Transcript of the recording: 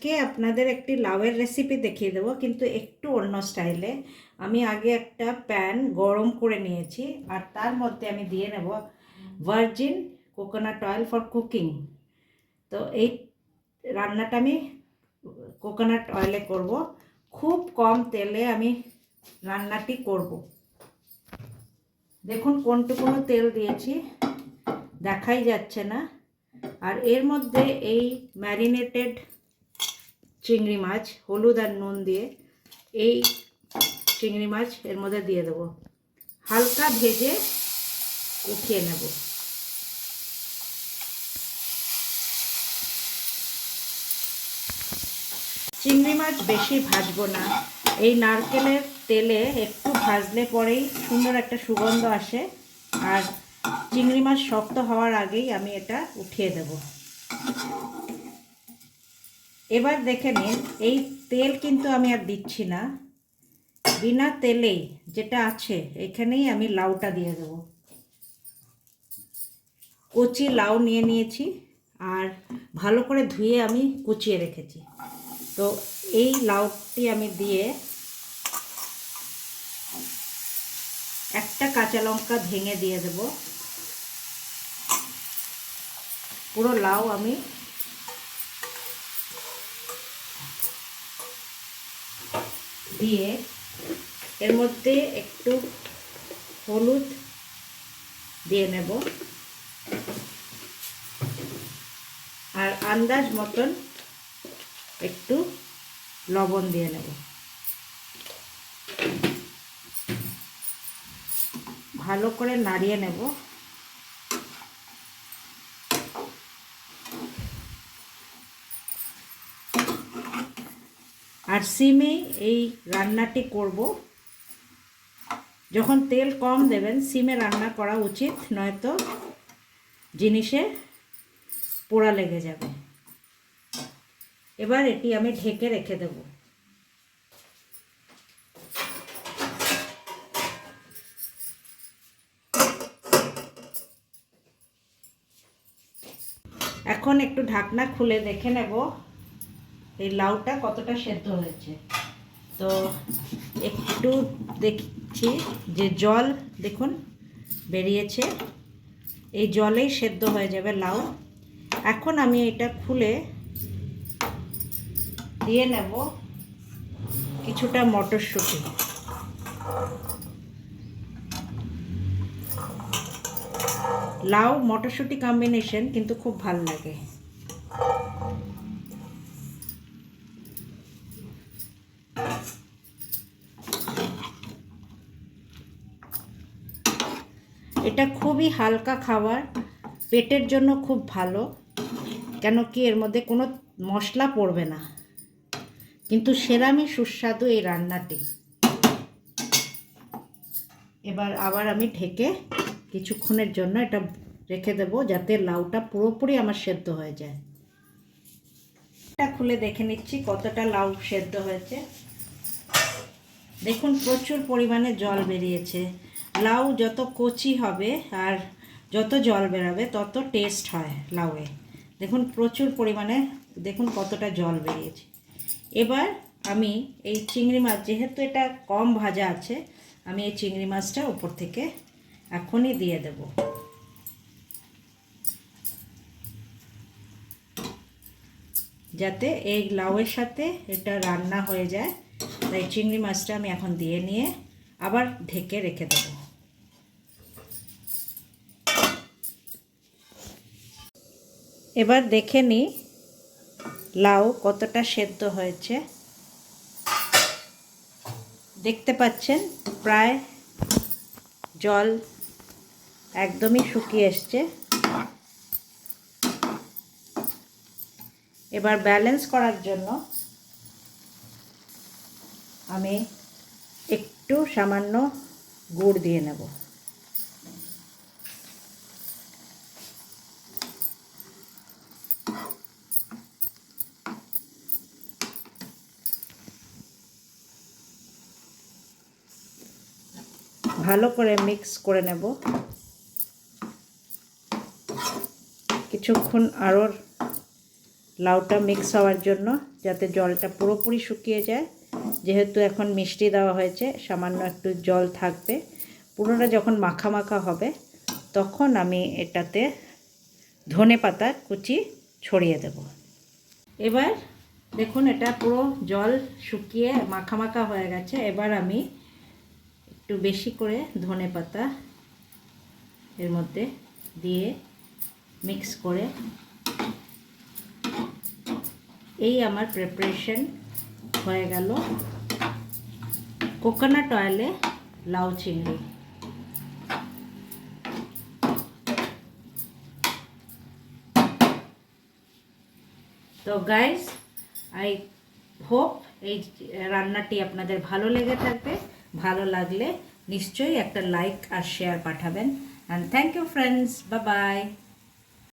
কে আপনাদের একটি লাউয়ের রেসিপি দেখিয়ে দেবো, কিন্তু একটু অন্য স্টাইলে। আমি আগে একটা প্যান গরম করে নিয়েছি, আর তার মধ্যে আমি দিয়ে নেব virgin coconut oil for cooking. তো এই রান্নাটা আমি কোকোনাট অয়েলে করব, খুব কম তেলে আমি রান্নাটি করব। দেখুন কোনটুকুনো তেল দিয়েছি, দেখাই যাচ্ছে না। আর এর মধ্যে এই ম্যারিনেটেড চিংড়ি মাছ হলুদ আর নুন দিয়ে এই চিংড়ি মাছ এর মধ্যে দিয়ে দেবো, হালকা ভেজে উঠিয়ে নেব। চিংড়ি মাছ বেশি ভাজবো না, এই নারকেলের তেলে একটু ভাজলে পরেই সুন্দর একটা সুগন্ধ আসে। আর চিংড়ি মাছ শক্ত হওয়ার আগেই আমি এটা উঠিয়ে দেব। এবার দেখে নিন, এই তেল কিন্তু আমি আর দিচ্ছি না, বিনা তেলেই যেটা আছে এখানেই আমি লাউটা দিয়ে দেব। কচি লাউ নিয়ে নিয়েছি, আর ভালো করে ধুয়ে আমি কুচিয়ে রেখেছি। তো এই লাউটি আমি দিয়ে একটা কাঁচা লঙ্কা ভেঙে দিয়ে দেব। পুরো লাউ আমি দিয়ে এর মধ্যে একটু হলুদ দিয়ে নেব, আর আন্দাজ মতন একটু লবণ দিয়ে নেব। ভালো করে নাড়িয়ে নেব। আর সিমেই এই রান্নাটি করব। যখন তেল কম দেবেন সিমে রান্না করা উচিত, নয়তো জিনিসে পোড়া লেগে যাবে। এবার এটি আমি ঢেকে রেখে দেব। এখন একটু ঢাকনা খুলে দেখে নেব এই লাউটা কতটা সেদ্ধ হয়েছে। তো একটু দেখছি যে জল দেখুন বেরিয়েছে, এই জলেই সেদ্ধ হয়ে যাবে লাউ। এখন আমি এটা খুলে দিয়ে নেব কিছুটা মটরশুঁটি। লাউ মটরশুঁটি কম্বিনেশন কিন্তু খুব ভালো লাগে। এটা খুবই হালকা খাবার, পেটের জন্য খুব ভালো, কেন কি এর মধ্যে কোনো মশলা পড়বে না, কিন্তু সেরামই সুস্বাদু এই রান্নাটি। এবার আবার আমি ঢেকে কিছুক্ষণের জন্য এটা রেখে দেব, যাতে লাউটা পুরোপুরি আমার সেদ্ধ হয়ে যায়। এটা খুলে দেখে নিচ্ছি কতটা লাউ সেদ্ধ হয়েছে। দেখুন প্রচুর পরিমাণে জল বেরিয়েছে। লাউ যত কচি হবে আর যত জল বেরাবে তত টেস্ট হয় লাউয়ে। দেখুন প্রচুর পরিমাণে, দেখুন কতটা জল বেরিয়েছে। এবার আমি এই চিংড়ি মাছ, যেহেতু এটা কম ভাজা আছে, আমি এই চিংড়ি মাছটা উপর থেকে এখনই দিয়ে দেব। যাতে এই লাউয়ের সাথে এটা রান্না হয়ে যায়, তাই চিংড়ি মাছটা আমি এখন দিয়ে নিয়ে আবার ঢেকে রেখে দেব। এবার দেখে নিই লাউ কতটা সেদ্ধ হয়েছে। দেখতে পাচ্ছেন প্রায় জল একদমই শুকিয়ে এসছে। এবার ব্যালেন্স করার জন্য আমি একটু সামান্য গুড় দিয়ে নেব। ভালো করে মিক্স করে নেব। কিছুক্ষণ আরও লাউটা মিক্স হওয়ার জন্য, যাতে জলটা পুরোপুরি শুকিয়ে যায়। যেহেতু এখন মিষ্টি দেওয়া হয়েছে, সামান্য একটু জল থাকবে। পুরোটা যখন মাখা মাখা হবে তখন আমি এটাতে ধনেপাতা কুচি ছড়িয়ে দেব। এবার দেখুন এটা পুরো জল শুকিয়ে মাখা মাখা হয়ে গেছে। এবার আমি একটু বেশি করে ধনেপাতা এর মধ্যে দিয়ে মিক্স করে, এই আমার প্রিপারেশন হয়ে গেল কোকোনাট অয়েলে লাউ চিংড়ি। তো গাইস, আই হোপ এই রান্নাটি আপনাদের ভালো লেগে থাকবে। ভালো লাগলে নিশ্চয়ই একটা লাইক আর শেয়ার পাঠাবেন। And thank you friends, bye by.